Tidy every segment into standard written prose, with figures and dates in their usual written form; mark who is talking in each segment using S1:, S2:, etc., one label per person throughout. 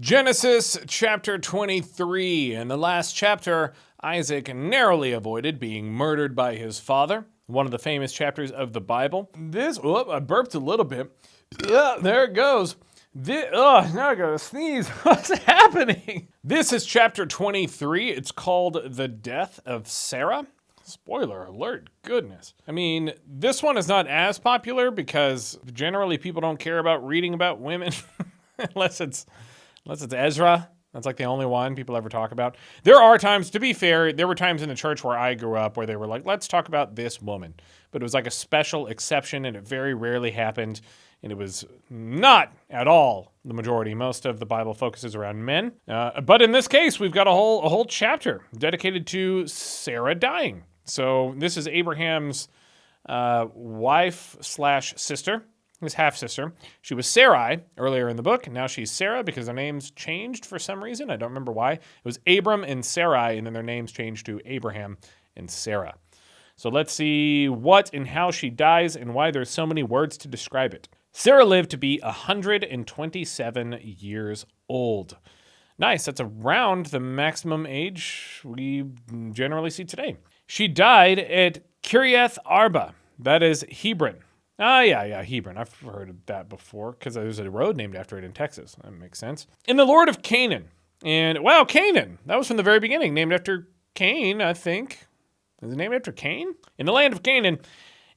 S1: Genesis chapter 23. In the last chapter, Isaac narrowly avoided being murdered by his father, one of the famous chapters of the Bible. I burped a little bit. There it goes. Now I gotta sneeze. What's happening? This is chapter 23. It's called The Death of Sarah. Spoiler alert, goodness. I mean, this one is not as popular because generally people don't care about reading about women unless it's Ezra. That's like the only one people ever talk about. There are times, to be fair, there were times in the church where I grew up where they were like, let's talk about this woman. But it was like a special exception and it very rarely happened. And it was not at all the majority. Most of the Bible focuses around men. But in this case, we've got a whole chapter dedicated to Sarah dying. So this is Abraham's wife/sister, his half-sister. She was Sarai earlier in the book, and now she's Sarah because their names changed for some reason. I don't remember why. It was Abram and Sarai, and then their names changed to Abraham and Sarah. So let's see what and how she dies and why there's so many words to describe it. Sarah lived to be 127 years old. Nice, that's around the maximum age we generally see today. She died at Kiriath Arba, that is Hebron. Hebron. I've heard of that before because there's a road named after it in Texas. That makes sense. In the Lord of Canaan. And, wow, Canaan. That was from the very beginning. Named after Cain, I think. Is it named after Cain? In the land of Canaan.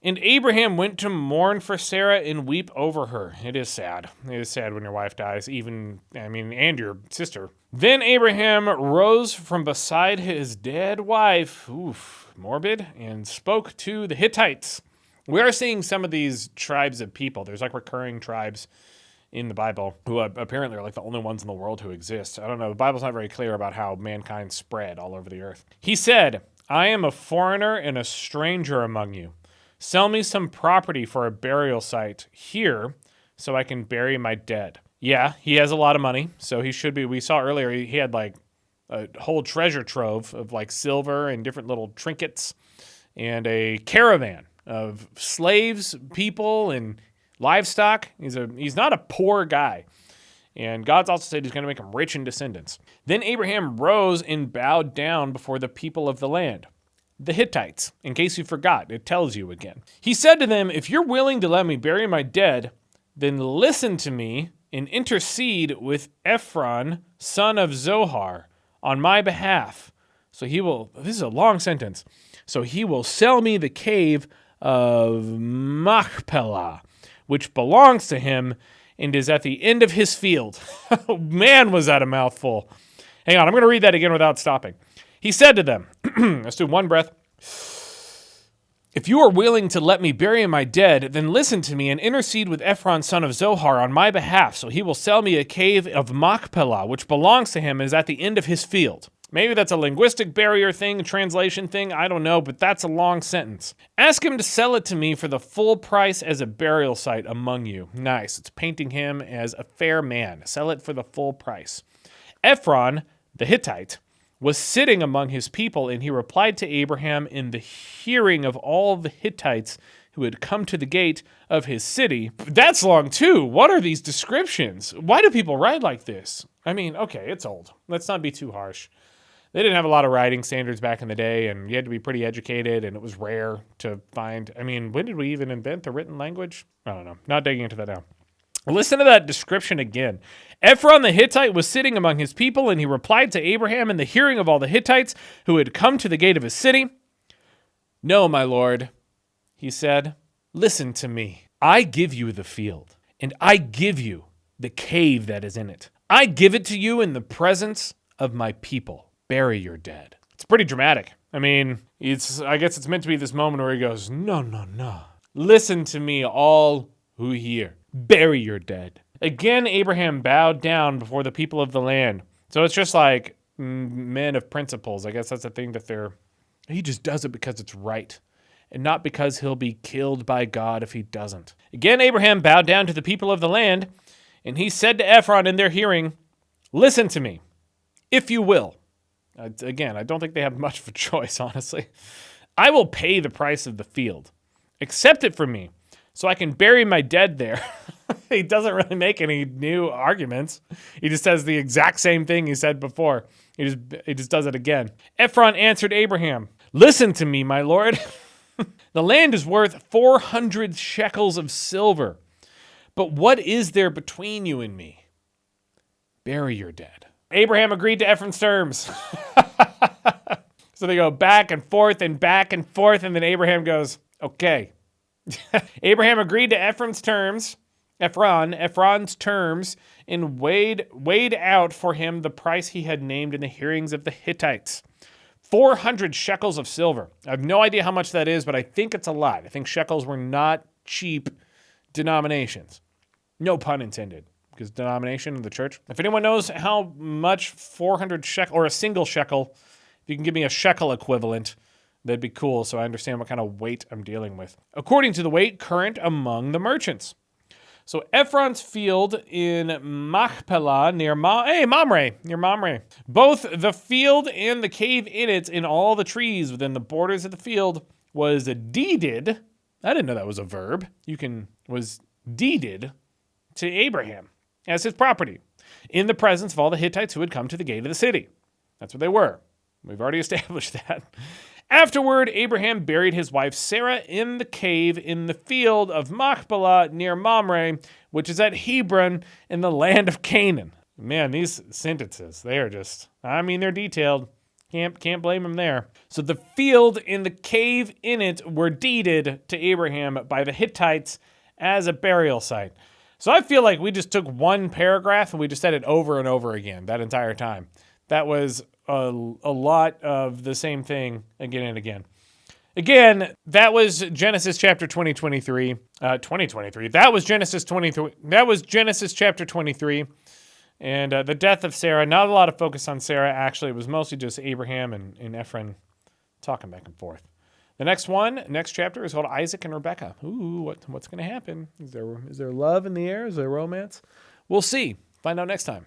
S1: And Abraham went to mourn for Sarah and weep over her. It is sad. It is sad when your wife dies, and your sister. Then Abraham rose from beside his dead wife, morbid, and spoke to the Hittites. We are seeing some of these tribes of people. There's like recurring tribes in the Bible who apparently are like the only ones in the world who exist. I don't know. The Bible's not very clear about how mankind spread all over the earth. He said, I am a foreigner and a stranger among you. Sell me some property for a burial site here so I can bury my dead. Yeah, he has a lot of money, so he should be. We saw earlier he had like a whole treasure trove of like silver and different little trinkets and a caravan of slaves, people, and livestock. He's not a poor guy. And God's also said he's going to make him rich in descendants. Then Abraham rose and bowed down before the people of the land, the Hittites. In case you forgot, it tells you again. He said to them, if you're willing to let me bury my dead, then listen to me and intercede with Ephron, son of Zohar, on my behalf. So he will, this is a long sentence, so he will sell me the cave of Machpelah, which belongs to him and is at the end of his field. Man, was that a mouthful. Hang on, I'm going to read that again without stopping. He said to them, let's do one breath. If you are willing to let me bury my dead, then listen to me and intercede with Ephron, son of Zohar, on my behalf, so he will sell me a cave of Machpelah, which belongs to him and is at the end of his field. Maybe that's a linguistic barrier thing, a translation thing, I don't know, but that's a long sentence. Ask him to sell it to me for the full price as a burial site among you. Nice, it's painting him as a fair man. Sell it for the full price. Ephron, the Hittite, was sitting among his people, and he replied to Abraham in the hearing of all the Hittites who had come to the gate of his city. That's long too. What are these descriptions? Why do people write like this? I mean, okay, it's old. Let's not be too harsh. They didn't have a lot of writing standards back in the day, and you had to be pretty educated, and it was rare to find. I mean, when did we even invent the written language? I don't know. Not digging into that now. Listen to that description again. Ephron the Hittite was sitting among his people, and he replied to Abraham in the hearing of all the Hittites who had come to the gate of his city. No, my lord, he said, listen to me. I give you the field, and I give you the cave that is in it. I give it to you in the presence of my people. Bury your dead. It's pretty dramatic. I mean, I guess it's meant to be this moment where he goes, no. Listen to me, all who hear. Bury your dead. Again, Abraham bowed down before the people of the land. So it's just like men of principles. I guess that's the thing that he just does it because it's right, and not because he'll be killed by God if he doesn't. Again, Abraham bowed down to the people of the land, and he said to Ephron in their hearing, listen to me, if you will. Again, I don't think they have much of a choice, honestly. I will pay the price of the field. Accept it from me, so I can bury my dead there. He doesn't really make any new arguments. He just says the exact same thing he said before. He just does it again. Ephron answered Abraham, "Listen to me, my lord. The land is worth 400 shekels of silver. But what is there between you and me? Bury your dead." Abraham agreed to Ephron's terms. So they go back and forth, and then Abraham goes, okay. Abraham agreed to Ephron's terms, and weighed out for him the price he had named in the hearings of the Hittites. 400 shekels of silver. I have no idea how much that is, but I think it's a lot. I think shekels were not cheap denominations. No pun intended, because denomination of the church. If anyone knows how much 400 shekel, or a single shekel, if you can give me a shekel equivalent, that'd be cool, so I understand what kind of weight I'm dealing with. According to the weight current among the merchants. So Ephron's field in Machpelah near Mamre. Both the field and the cave in it, and all the trees within the borders of the field, was deeded. I didn't know that was a verb. Was deeded to Abraham as his property in the presence of all the Hittites who had come to the gate of the city. That's what they were. We've already established that. Afterward, Abraham buried his wife Sarah in the cave in the field of Machpelah near Mamre, which is at Hebron in the land of Canaan. Man, these sentences, they're detailed. Can't blame him there. So the field and the cave in it were deeded to Abraham by the Hittites as a burial site. So I feel like we just took one paragraph and we just said it over and over again that entire time. That was a lot of the same thing again and again. Again, that was Genesis chapter 2023. That was Genesis 23. That was Genesis chapter 23. And the death of Sarah, not a lot of focus on Sarah, actually. It was mostly just Abraham and Ephron talking back and forth. The next chapter is called Isaac and Rebekah. Ooh, what's going to happen? Is there love in the air? Is there romance? We'll see. Find out next time.